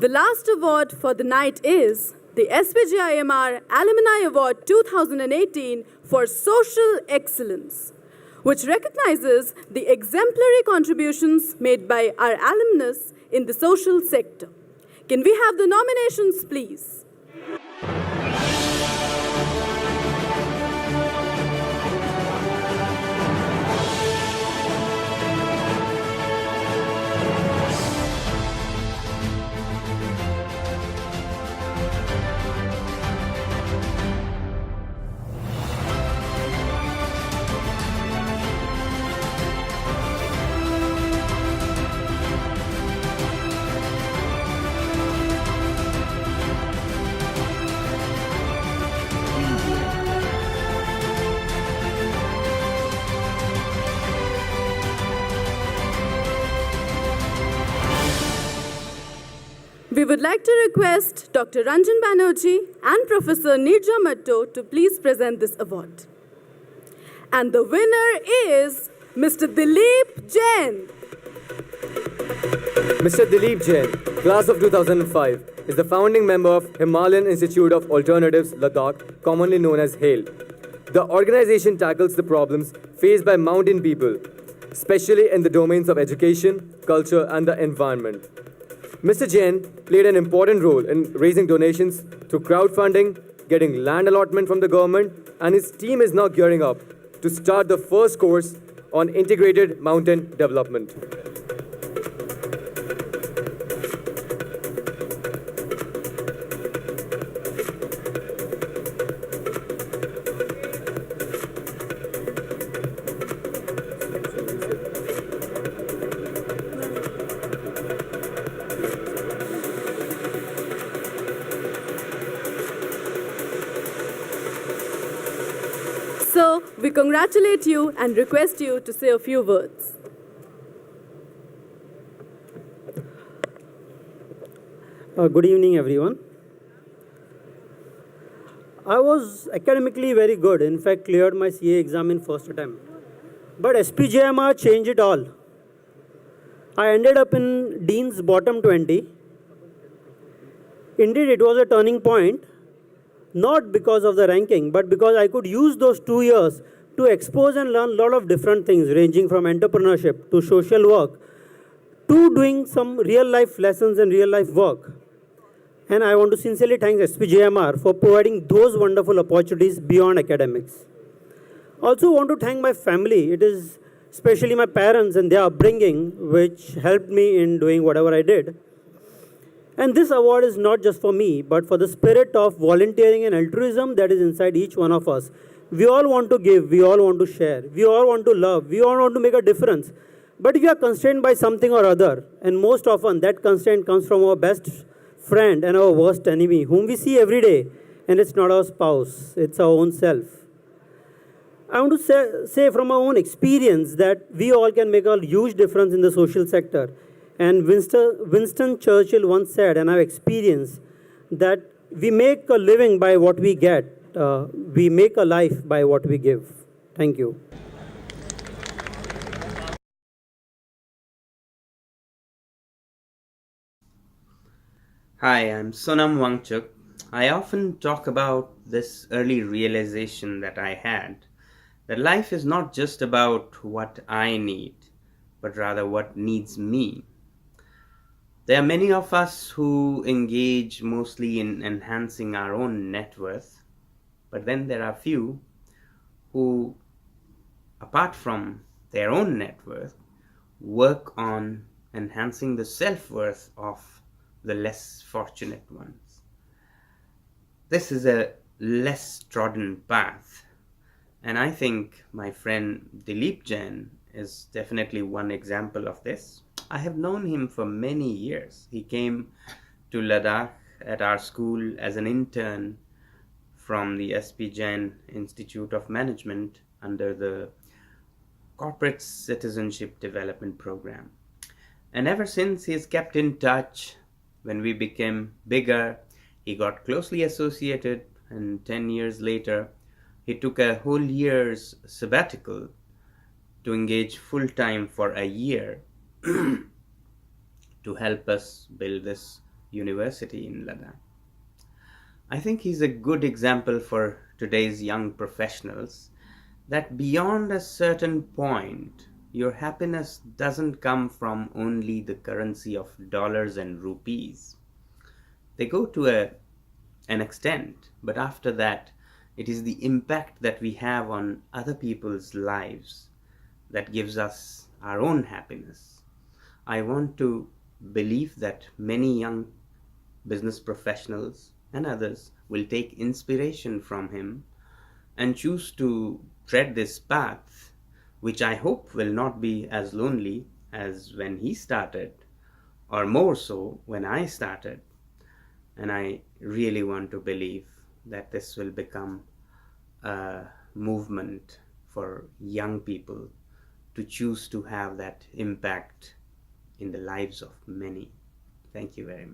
The last award for the night is the SPJIMR Alumni Award 2018 for Social Excellence, which recognizes the exemplary contributions made by our alumnus in the social sector. Can we have the nominations, please? We would like to request Dr. Ranjan Banerjee and Professor Nirja Matto to please present this award. And the winner is Mr. Dilip Jain. Mr. Dilip Jain, class of 2005, is the founding member of Himalayan Institute of Alternatives, Ladakh, commonly known as HAIL. The organization tackles the problems faced by mountain people, especially in the domains of education, culture, and the environment. Mr. Jain played an important role in raising donations through crowdfunding, getting land allotment from the government, and his team is now gearing up to start the first course on integrated mountain development. So, we congratulate you and request you to say a few words. Good evening, everyone. I was academically very good. In fact, cleared my CA exam in first attempt. But SPJIMR changed it all. I ended up in Dean's bottom 20. Indeed, it was a turning point. Not because of the ranking, but because I could use those 2 years to expose and learn a lot of different things, ranging from entrepreneurship to social work to doing some real-life lessons and real-life work. And I want to sincerely thank SPJIMR for providing those wonderful opportunities beyond academics. Also want to thank my family. It is especially my parents and their upbringing which helped me in doing whatever I did. And this award is not just for me, but for the spirit of volunteering and altruism that is inside each one of us. We all want to give, we all want to share, we all want to love, we all want to make a difference. But we are constrained by something or other, and most often that constraint comes from our best friend and our worst enemy, whom we see every day, and it's not our spouse, it's our own self. I want to say from our own experience that we all can make a huge difference in the social sector. And Winston Churchill once said, and I've experienced, that we make a living by what we get. We make a life by what we give. Thank you. Hi, I'm Sonam Wangchuk. I often talk about this early realization that I had, that life is not just about what I need, but rather what needs me. There are many of us who engage mostly in enhancing our own net worth, but then there are few who, apart from their own net worth, work on enhancing the self-worth of the less fortunate ones. This is a less trodden path, and I think my friend Dilip Jain is definitely one example of this. I have known him for many years. He came to Ladakh at our school as an intern from the SP Jain Institute of Management under the Corporate Citizenship Development Program. And ever since, he's kept in touch. When we became bigger, he got closely associated, and 10 years later, he took a whole year's sabbatical to engage full-time for a year to help us build this university in Ladakh. I think he's a good example for today's young professionals that beyond a certain point, your happiness doesn't come from only the currency of dollars and rupees. They go to an extent, but after that, it is the impact that we have on other people's lives that gives us our own happiness. I want to believe that many young business professionals and others will take inspiration from him and choose to tread this path, which I hope will not be as lonely as when he started, or more so when I started. And I really want to believe that this will become a movement for young people to choose to have that impact in the lives of many. Thank you very much.